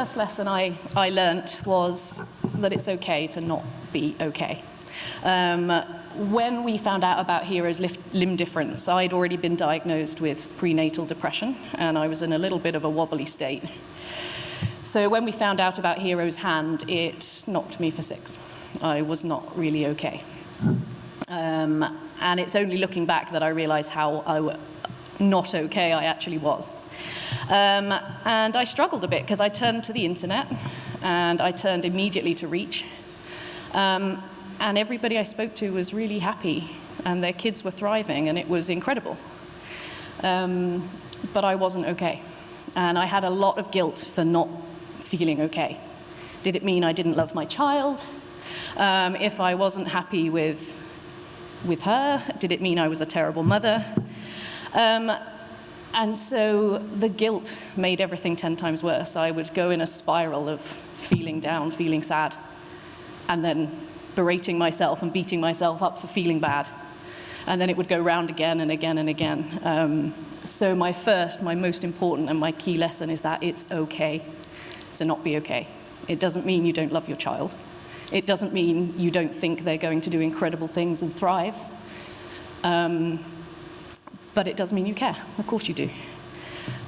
first lesson I learnt was that it's okay to not be okay. When we found out about Hero's limb difference, I'd already been diagnosed with prenatal depression, and I was in a little bit of a wobbly state. So when we found out about Hero's hand, it knocked me for six. I was not really okay. And it's only looking back that I realized how not okay I actually was. And I struggled a bit because I turned to the internet, and I turned immediately to Reach. And everybody I spoke to was really happy, and their kids were thriving, and it was incredible. But I wasn't okay. And I had a lot of guilt for not feeling okay. Did it mean I didn't love my child? If I wasn't happy with her, did it mean I was a terrible mother? And so the guilt made everything 10 times worse. I would go in a spiral of feeling down, feeling sad, and then berating myself and beating myself up for feeling bad. And then it would go round again and again and again. So my most important and my key lesson is that it's okay to not be okay. It doesn't mean you don't love your child. It doesn't mean you don't think they're going to do incredible things and thrive. But it does mean you care. Of course you do.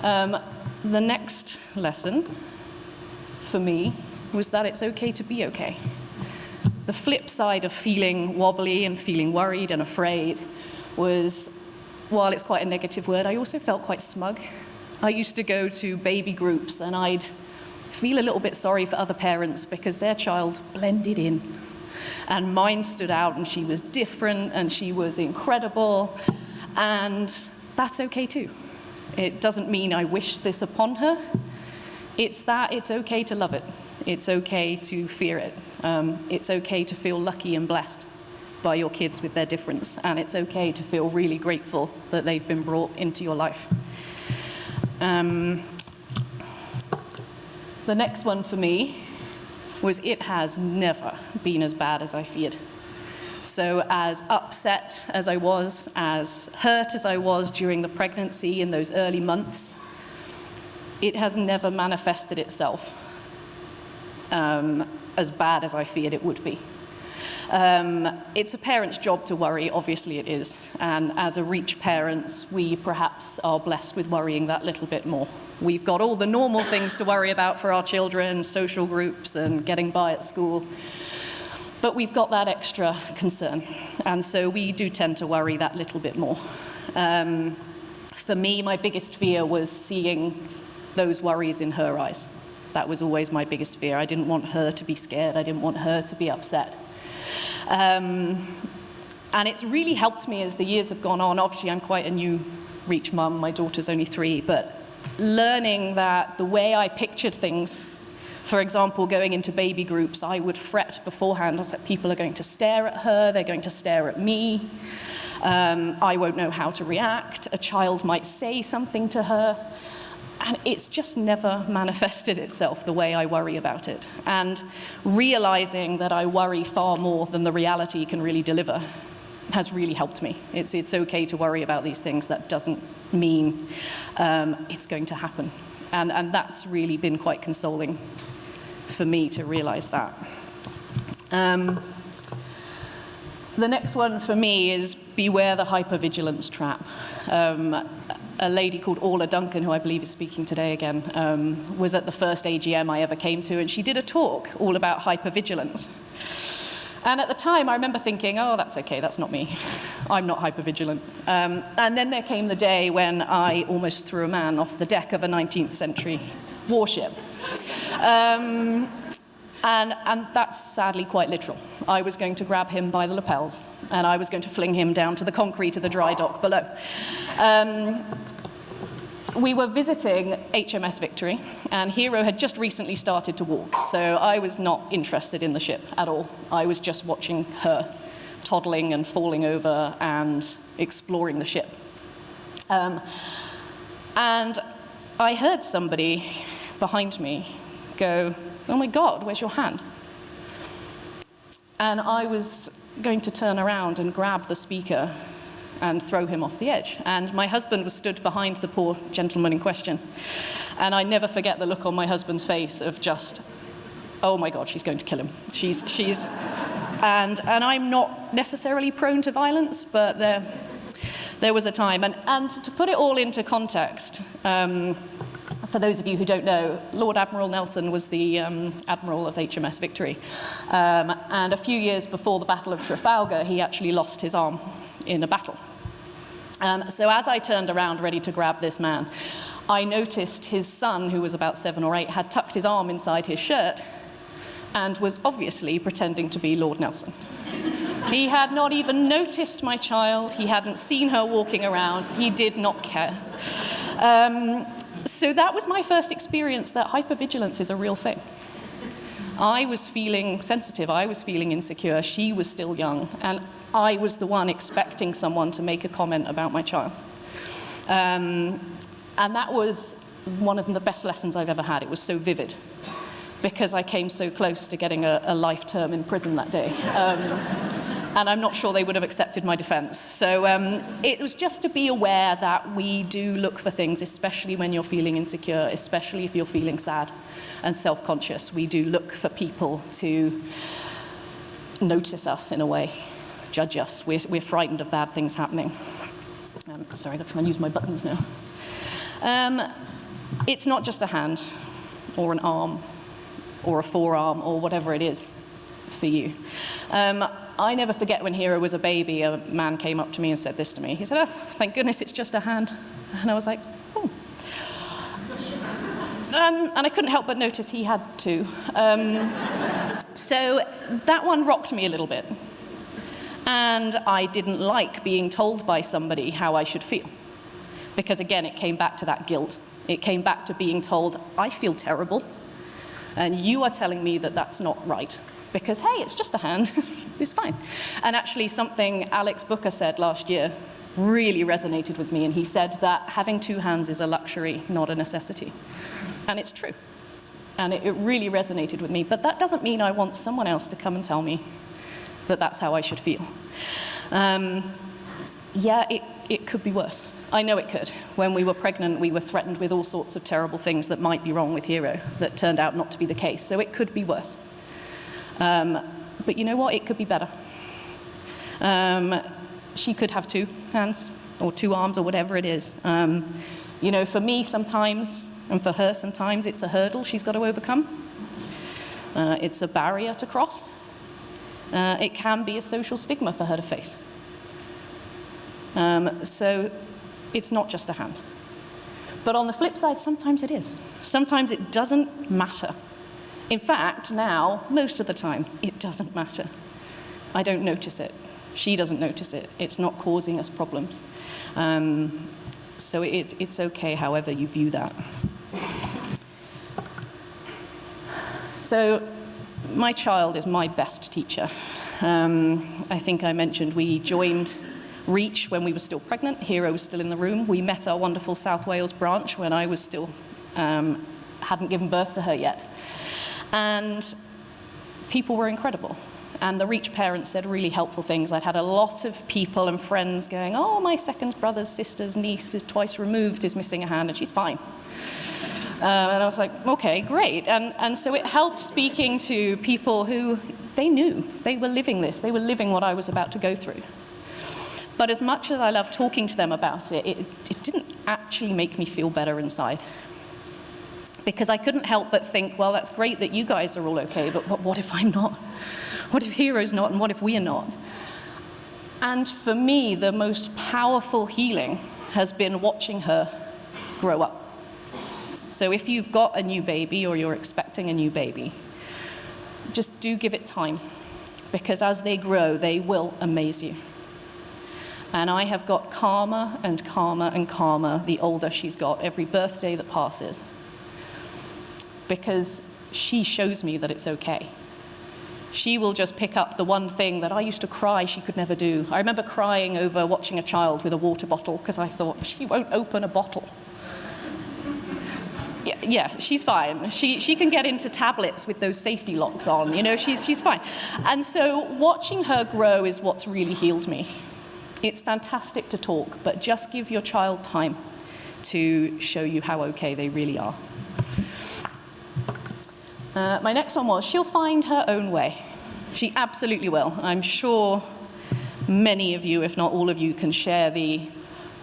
The next lesson for me was that it's okay to be okay. The flip side of feeling wobbly and feeling worried and afraid was, while it's quite a negative word, I also felt quite smug. I used to go to baby groups, and I'd feel a little bit sorry for other parents because their child blended in. And mine stood out, and she was different, and she was incredible. And that's okay too. It doesn't mean I wish this upon her. It's that it's okay to love it. It's okay to fear it. It's okay to feel lucky and blessed by your kids with their difference. And it's okay to feel really grateful that they've been brought into your life. The next one for me was it has never been as bad as I feared. So as upset as I was, as hurt as I was during the pregnancy in those early months, it has never manifested itself as bad as I feared it would be. It's a parent's job to worry, obviously it is. And as a Reach parents, we perhaps are blessed with worrying that little bit more. We've got all the normal things to worry about for our children, social groups and getting by at school. But we've got that extra concern. And so we do tend to worry that little bit more. For me, my biggest fear was seeing those worries in her eyes. That was always my biggest fear. I didn't want her to be scared. I didn't want her to be upset. And it's really helped me as the years have gone on. Obviously, I'm quite a new Reach mum. My daughter's only 3, but learning that the way I pictured things, for example, going into baby groups, I would fret beforehand. I was like, people are going to stare at her, they're going to stare at me. I won't know how to react. A child might say something to her. And it's just never manifested itself the way I worry about it. And realizing that I worry far more than the reality can really deliver has really helped me. It's okay to worry about these things. That doesn't mean it's going to happen. And that's really been quite consoling for me to realize that. The next one for me is beware the hypervigilance trap. A lady called Orla Duncan, who I believe is speaking today again, was at the first AGM I ever came to, and she did a talk all about hypervigilance. And at the time, I remember thinking, oh, that's okay, that's not me. I'm not hypervigilant. And then there came the day when I almost threw a man off the deck of a 19th century warship. And that's sadly quite literal. I was going to grab him by the lapels, and I was going to fling him down to the concrete of the dry dock below. We were visiting HMS Victory, and Hero had just recently started to walk, so I was not interested in the ship at all. I was just watching her toddling and falling over and exploring the ship. And I heard somebody behind me go, oh my God, where's your hand? And I was going to turn around and grab the speaker and throw him off the edge. And my husband was stood behind the poor gentleman in question. And I never forget the look on my husband's face of just, oh my God, she's going to kill him. And I'm not necessarily prone to violence, but there was a time. And to put it all into context, for those of you who don't know, Lord Admiral Nelson was the Admiral of HMS Victory. And a few years before the Battle of Trafalgar, he actually lost his arm in a battle. So as I turned around ready to grab this man, I noticed his son, who was about 7 or 8, had tucked his arm inside his shirt and was obviously pretending to be Lord Nelson. He had not even noticed my child. He hadn't seen her walking around. He did not care. So that was my first experience that hypervigilance is a real thing. I was feeling sensitive. I was feeling insecure. She was still young. And I was the one expecting someone to make a comment about my child. And that was one of the best lessons I've ever had. It was so vivid because I came so close to getting a life term in prison that day. And I'm not sure they would have accepted my defense. So it was just to be aware that we do look for things, especially when you're feeling insecure, especially if you're feeling sad and self-conscious. We do look for people to notice us in a way, judge us. We're frightened of bad things happening. Sorry, I've got to try and use my buttons now. It's not just a hand or an arm or a forearm or whatever it is for you. I never forget when Hero was a baby, a man came up to me and said this to me. He said, "Oh, thank goodness it's just a hand." And I was like, oh. And I couldn't help but notice he had two. So that one rocked me a little bit. And I didn't like being told by somebody how I should feel. Because again, it came back to that guilt. It came back to being told, I feel terrible. And you are telling me that that's not right. Because, hey, it's just a hand, it's fine. And actually something Alex Booker said last year really resonated with me, and he said that having two hands is a luxury, not a necessity. And it's true. And it really resonated with me, but that doesn't mean I want someone else to come and tell me that that's how I should feel. Yeah, it could be worse. I know it could. When we were pregnant, we were threatened with all sorts of terrible things that might be wrong with Hero that turned out not to be the case, so it could be worse. But you know what? It could be better. She could have two hands or two arms or whatever it is. You know, for me sometimes, and for her sometimes, it's a hurdle she's got to overcome. It's a barrier to cross. It can be a social stigma for her to face. So it's not just a hand. But on the flip side, sometimes it is. Sometimes it doesn't matter. In fact, now, most of the time, it doesn't matter. I don't notice it. She doesn't notice it. It's not causing us problems. So it's okay however you view that. So my child is my best teacher. I think I mentioned we joined Reach when we were still pregnant. Hero was still in the room. We met our wonderful South Wales branch when I was still, hadn't given birth to her yet. And people were incredible. And the Reach parents said really helpful things. I'd had a lot of people and friends going, oh, my second brother's sister's niece is twice removed, is missing a hand, and she's fine. And I was like, okay, great. And so it helped speaking to people who they knew. They were living this. They were living what I was about to go through. But as much as I loved talking to them about it, it didn't actually make me feel better inside. Because I couldn't help but think, well, that's great that you guys are all okay, but what if I'm not? What if Hero's not, and what if we are not? And for me, the most powerful healing has been watching her grow up. So if you've got a new baby or you're expecting a new baby, just do give it time, because as they grow, they will amaze you. And I have got calmer and calmer and calmer the older she's got, every birthday that passes. Because she shows me that it's okay. She will just pick up the one thing that I used to cry she could never do. I remember crying over watching a child with a water bottle because I thought, she won't open a bottle. Yeah, she's fine. She can get into tablets with those safety locks on, you know, she's fine. And so watching her grow is what's really healed me. It's fantastic to talk, but just give your child time to show you how okay they really are. My next one was, she'll find her own way. She absolutely will. I'm sure many of you, if not all of you, can share the,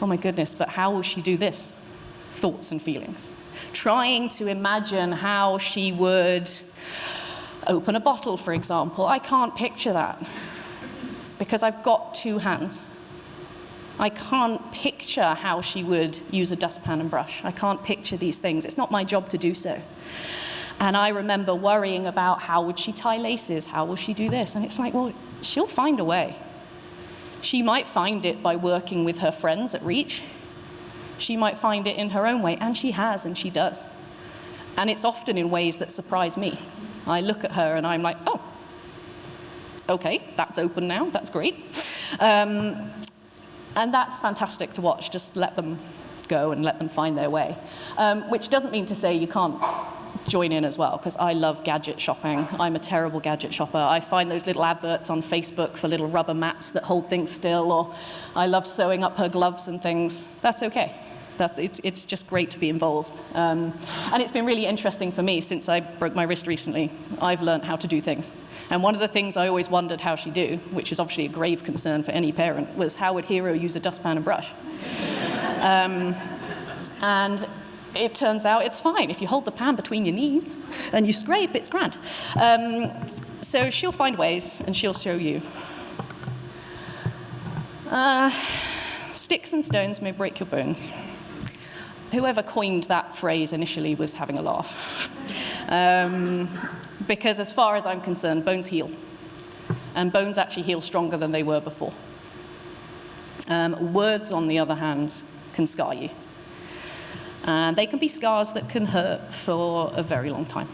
oh my goodness, but how will she do this? Thoughts and feelings. Trying to imagine how she would open a bottle, for example. I can't picture that because I've got two hands. I can't picture how she would use a dustpan and brush. I can't picture these things. It's not my job to do so. And I remember worrying about how would she tie laces? How will she do this? And it's like, well, she'll find a way. She might find it by working with her friends at Reach. She might find it in her own way, and she has, and she does. And it's often in ways that surprise me. I look at her and I'm like, oh, okay, that's open now, that's great. And that's fantastic to watch, just let them go and let them find their way. Which doesn't mean to say you can't join in as well, because I love gadget shopping. I'm a terrible gadget shopper. I find those little adverts on Facebook for little rubber mats that hold things still, or I love sewing up her gloves and things. That's okay. It's just great to be involved. And it's been really interesting for me since I broke my wrist recently. I've learned how to do things. And one of the things I always wondered how she'd do, which is obviously a grave concern for any parent, was how would Hero use a dustpan and brush? And it turns out it's fine. If you hold the pan between your knees and you scrape, it's grand. So she'll find ways and she'll show you. Sticks and stones may break your bones. Whoever coined that phrase initially was having a laugh. Because as far as I'm concerned, bones heal. And bones actually heal stronger than they were before. Words, on the other hand, can scar you. And they can be scars that can hurt for a very long time.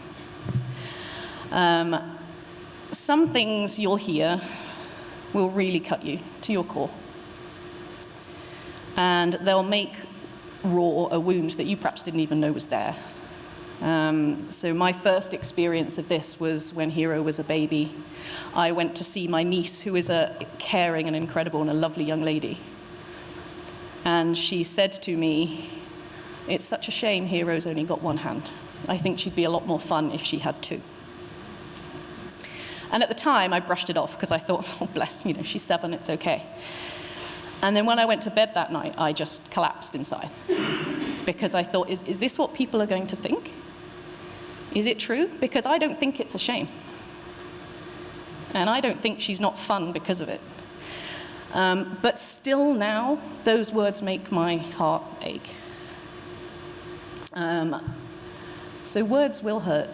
Some things you'll hear will really cut you to your core. And they'll make raw a wound that you perhaps didn't even know was there. So my first experience of this was when Hero was a baby. I went to see my niece, who is a caring and incredible and a lovely young lady. And she said to me, "It's such a shame Hero's only got one hand. I think she'd be a lot more fun if she had two." And at the time, I brushed it off because I thought, oh, bless, she's 7, it's okay. And then when I went to bed that night, I just collapsed inside because I thought, is this what people are going to think? Is it true? Because I don't think it's a shame. And I don't think she's not fun because of it. But still now, those words make my heart ache. So words will hurt.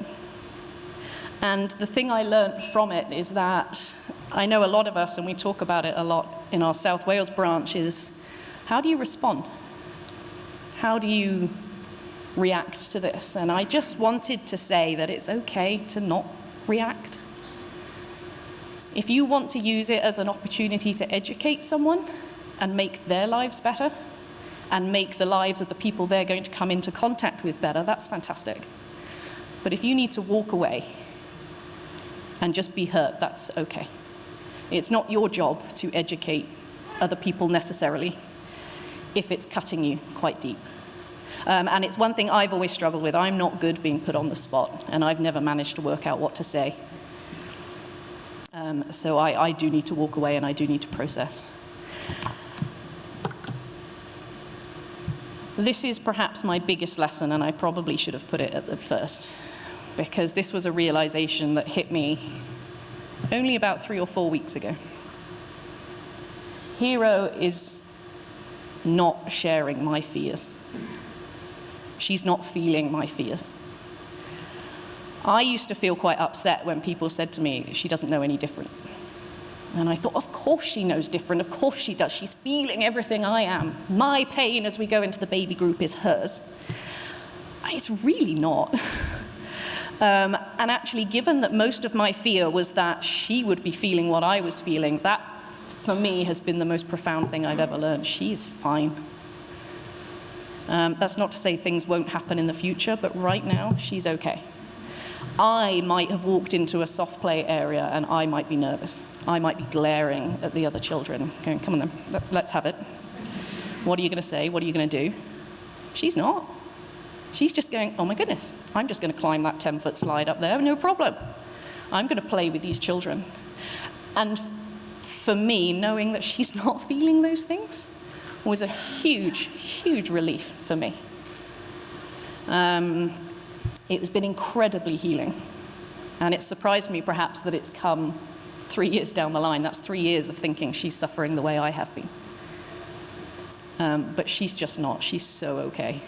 And the thing I learned from it is that I know a lot of us, and we talk about it a lot in our South Wales branch, is how do you respond? How do you react to this? And I just wanted to say that it's okay to not react. If you want to use it as an opportunity to educate someone and make their lives better and make the lives of the people they're going to come into contact with better, that's fantastic. But if you need to walk away and just be hurt, that's okay. It's not your job to educate other people necessarily if it's cutting you quite deep. And it's one thing I've always struggled with. I'm not good being put on the spot, and I've never managed to work out what to say. So I do need to walk away, and I do need to process. This is perhaps my biggest lesson, and I probably should have put it at the first, because this was a realization that hit me only about 3 or 4 weeks ago. Hero is not sharing my fears. She's not feeling my fears. I used to feel quite upset when people said to me, she doesn't know any different. And I thought, of course she knows different, of course she does. She's feeling everything I am. My pain as we go into the baby group is hers. It's really not. And actually, given that most of my fear was that she would be feeling what I was feeling, that, for me, has been the most profound thing I've ever learned. She's fine. That's not to say things won't happen in the future, but right now, she's okay. I might have walked into a soft play area and I might be nervous. I might be glaring at the other children, going, come on then, let's have it. What are you going to say? What are you going to do? She's not. She's just going, oh my goodness, I'm just going to climb that 10-foot slide up there, no problem. I'm going to play with these children. And for me, knowing that she's not feeling those things was a huge, huge relief for me. It has been incredibly healing. And it surprised me perhaps that it's come 3 years down the line. That's 3 years of thinking she's suffering the way I have been. But she's just not. She's so okay.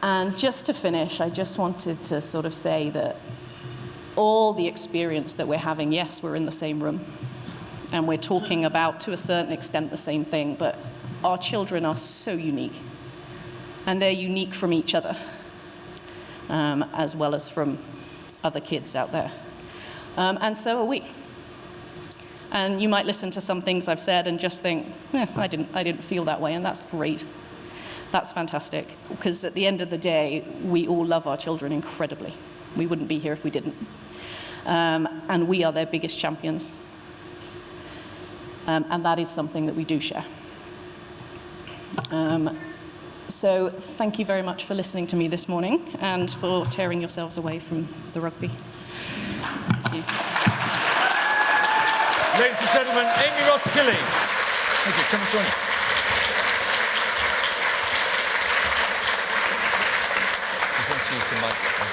And just to finish, I just wanted to sort of say that all the experience that we're having, yes, we're in the same room, and we're talking about, to a certain extent, the same thing, but our children are so unique. And they're unique from each other, as well as from other kids out there. And so are we. And you might listen to some things I've said and just think, I didn't feel that way, and that's great. That's fantastic, because at the end of the day, we all love our children incredibly. We wouldn't be here if we didn't. And we are their biggest champions. And that is something that we do share. So thank you very much for listening to me this morning and for tearing yourselves away from the rugby. Thank you. Ladies and gentlemen, Amy Roskilly. Thank you. Come and join us. Just want to use the microphone.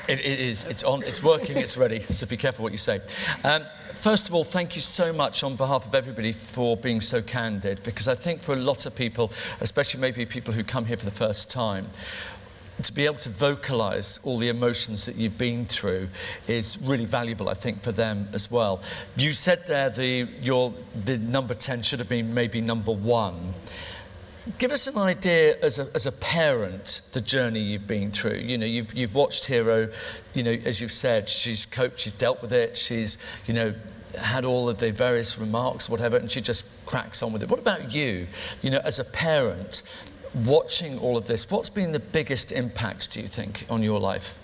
It's on, it's working, it's ready, so be careful what you say. First of all, thank you so much on behalf of everybody for being so candid, because I think for a lot of people, especially maybe people who come here for the first time, to be able to vocalise all the emotions that you've been through is really valuable, I think, for them as well. You said there the number 10 should have been maybe number 1. Give us an idea as a parent, the journey you've been through. You know, you've watched Hero, you know, as you've said, she's coped, she's dealt with it, she's, you know, had all of the various remarks, whatever, and she just cracks on with it. What about you? You know, as a parent, watching all of this, what's been the biggest impact, do you think, on your life?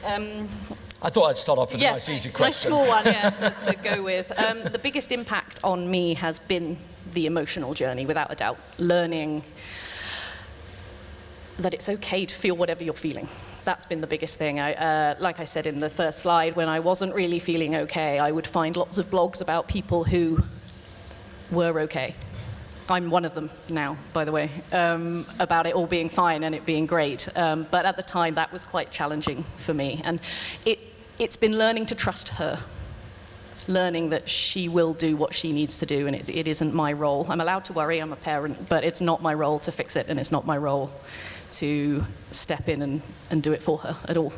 I thought I'd start off with a nice, easy question. A small one, to go with. The biggest impact on me has been the emotional journey, without a doubt. Learning that it's okay to feel whatever you're feeling. That's been the biggest thing. Like I said in the first slide, when I wasn't really feeling okay, I would find lots of blogs about people who were okay. I'm one of them now, by the way, about it all being fine and it being great. But at the time, that was quite challenging for me. And it's been learning to trust her. Learning that she will do what she needs to do, and it isn't my role. I'm allowed to worry, I'm a parent, but it's not my role to fix it, and it's not my role to step in and do it for her at all.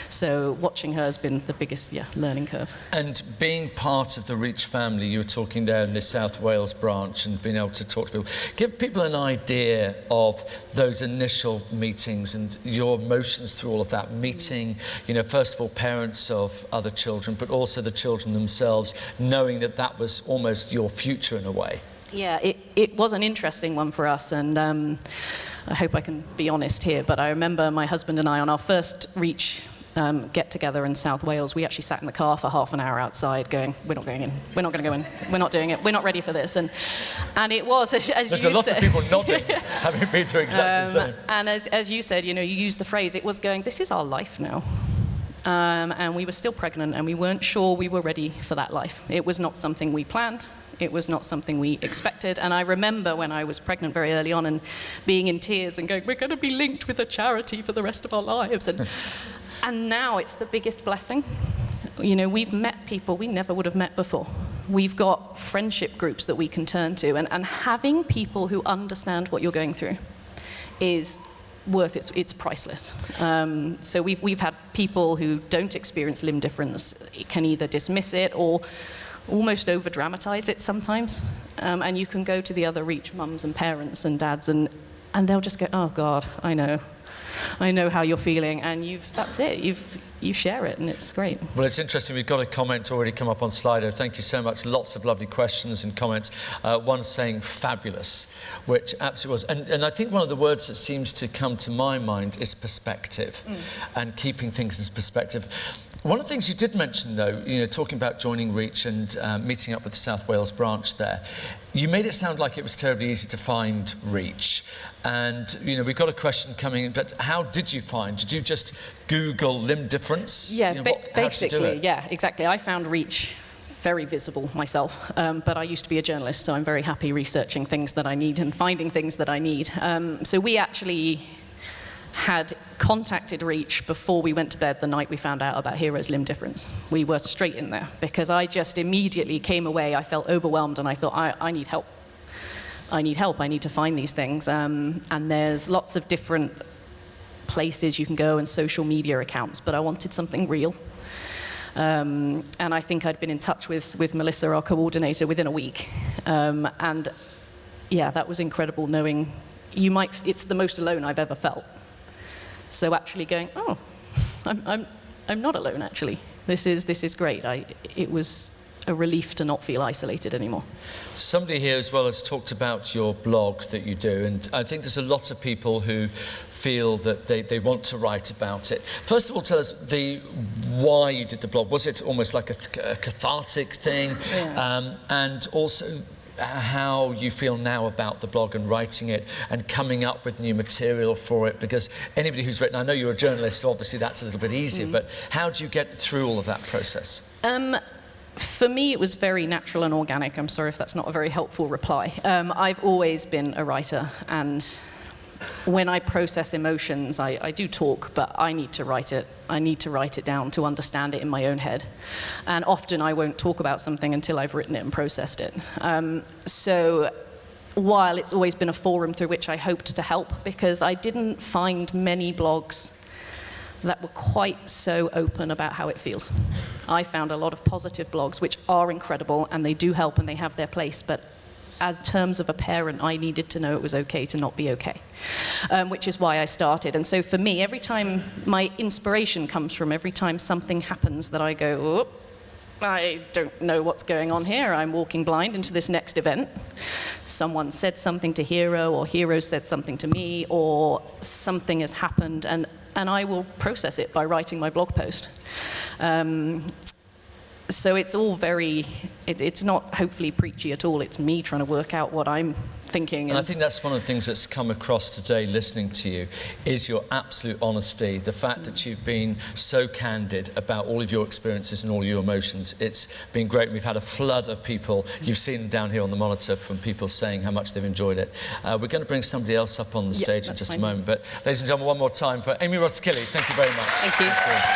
So watching her has been the biggest, learning curve. And being part of the Reach family, you were talking there in the South Wales branch and being able to talk to people. Give people an idea of those initial meetings and your emotions through all of that. Meeting, you know, first of all, parents of other children, but also the children themselves, knowing that that was almost your future in a way. Yeah, it was an interesting one for us, and I hope I can be honest here, but I remember my husband and I on our first Reach get-together in South Wales, we actually sat in the car for half an hour outside going, we're not going in, we're not going to go in, we're not doing it, we're not ready for this. And it was, as There's you said... a lot of people nodding, having been through exactly the same. And as you said, you know, you used the phrase, it was going, this is our life now. And we were still pregnant, and we weren't sure we were ready for that life. It was not something we planned. It was not something we expected. And I remember when I was pregnant very early on and being in tears and going, we're going to be linked with a charity for the rest of our lives. And now it's the biggest blessing. You know, we've met people we never would have met before. We've got friendship groups that we can turn to. And having people who understand what you're going through is worth it. It's priceless. So we've had people who don't experience limb difference can either dismiss it or almost over-dramatize it sometimes. And you can go to the other Reach mums and parents and dads, and they'll just go, oh God, I know. I know how you're feeling, and that's it. You share it, and it's great. Well, it's interesting. We've got a comment already come up on Slido. Thank you so much. Lots of lovely questions and comments. One saying fabulous, which absolutely was. And I think one of the words that seems to come to my mind is perspective, and keeping things in perspective. One of the things you did mention, though, talking about joining Reach and meeting up with the South Wales branch there, you made it sound like it was terribly easy to find Reach. And, we've got a question coming in, but how did you find? Did you just Google limb difference? Yeah, basically, yeah, exactly. I found Reach very visible myself, but I used to be a journalist, so I'm very happy researching things that I need and finding things that I need. So we actually had contacted Reach before we went to bed the night we found out about Hero's limb difference. We were straight in there, because I just immediately came away, I felt overwhelmed, and I thought, I need help. I need help, I need to find these things. And there's lots of different places you can go and social media accounts, but I wanted something real. And I think I'd been in touch with Melissa, our coordinator, within a week. And yeah, that was incredible, knowing it's the most alone I've ever felt. So actually going, oh, I'm not alone, actually. This is great. It was a relief to not feel isolated anymore. Somebody here as well has talked about your blog that you do, and I think there's a lot of people who feel that they want to write about it. First of all, tell us why you did the blog. Was it almost like a cathartic thing? Yeah. And also how you feel now about the blog and writing it and coming up with new material for it, because anybody who's written, I know you're a journalist, so obviously that's a little bit easier, but how do you get through all of that process? For me, it was very natural and organic. I'm sorry if that's not a very helpful reply. I've always been a writer, and when I process emotions, I do talk, but I need to write it. I need to write it down to understand it in my own head. And often I won't talk about something until I've written it and processed it. So while it's always been a forum through which I hoped to help, because I didn't find many blogs that were quite so open about how it feels. I found a lot of positive blogs, which are incredible, and they do help and they have their place, but as terms of a parent, I needed to know it was okay to not be okay, which is why I started. And so for me, every time my inspiration comes from, every time something happens that I go, oh, I don't know what's going on here, I'm walking blind into this next event. Someone said something to Hero, or Hero said something to me, or something has happened, and I will process it by writing my blog post. So it's all it's not hopefully preachy at all. It's me trying to work out what I'm thinking. And I think that's one of the things that's come across today listening to you, is your absolute honesty, the fact that you've been so candid about all of your experiences and all your emotions. It's been great. We've had a flood of people. You've seen them down here on the monitor from people saying how much they've enjoyed it. We're going to bring somebody else up on the stage in just a moment. But ladies and gentlemen, one more time for Amy Roskilly. Thank you very much. Thank you.